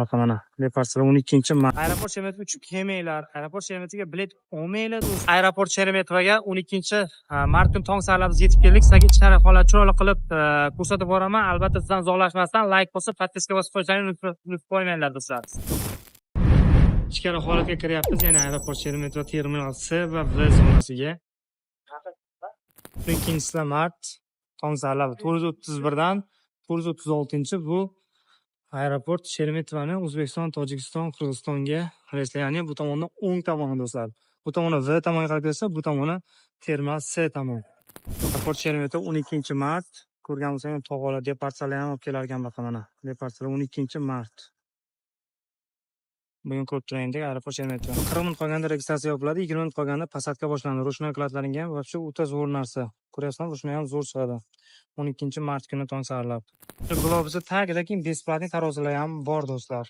baqa mana. Departlar 12-mart. Aeroport Sheremetova uchib kelmanglar. Aeroport Sheremetovaga bilet olmanglar do'st. Aeroport Sheremetovaga 12-mart kuni tong saharlab biz yetib keldik. Sizlarga ichkari holat chiroyli qilib ko'rsatib boraman. Albatta sizdan uzoqlashmasdan like bosib, podpiska bosib qo'yishlaringizni unutib qo'ymanglar do'stlar. Ichkari holatga kiryapmiz. Yana aeroport Sheremetova terminal C va V zonasiga. 12-mart tong saharlab 4:31 dan 4:36 bu aeroport Sheremetovani O'zbekiston, Tojikiston, Qirg'izistonga reyslar, ya'ni bu tomondan o'ng tomoni do'stlar. Bu tomoni V tomonga qarab kelsa, bu tomoni terminal C tomon. Aeroport Sheremetova 12-mart. Ko'rgan bo'lsangiz, tog'ola departsalar ham olib kelar ekan baqa mana. Departsalar 12-mart. Bugun ko'rib turgandek aeroport Sheremetova. 40 minut qolganda registratsiya yopiladi, 20 minut qolganda posадка boshlanadi. Ruchnoy kladlaringa ham вообще o'ta zo'r narsa. Ko'ryapsizmi? Ruchnoy ham zo'r chiqadi. 12-mart kuni tong saharlab. Globusda tagida keyin besplatniy tarozilar ham bor do'stlar.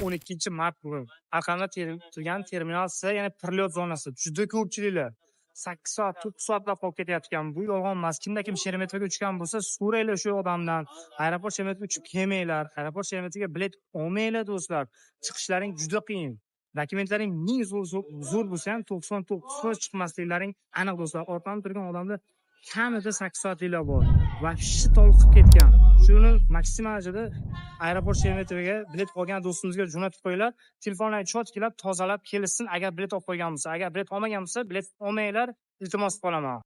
12-mart bugun. Arqamda turgan terminal C, ya'ni prilyot zonasi. Juda ko'pchiliklar 8 soat, 9 soatlab qolib ketayotgan. Bu yolg'on emas. Kim Sheremetovaga uchgan bo'lsa, so'raylar shu odamdan. Aeroport Sheremetovaga uchib kelmanglar. Aeroport Sheremetovaga bilet olmanglar do'stlar. Chiqishlaring juda qiyin. Dokumentlaring ming zo'r bo'lsa ham 99% chiqmasliklaring aniq do'stlar. Orqamda turgan odamda kamida 8 soatliklar bor. Va shit toliqib ketgan. Shuni maksimal darajada aeroport Sheremetovaga bilet qolgan do'stimizga jo'natib qo'yinglar. Telefonlarni chotkilab, tozalab kelsin agar bilet olib qo'ygan bo'lsa. Agar bilet olmagan bo'lsa, bilet olmanglar. Iltimos qolaman.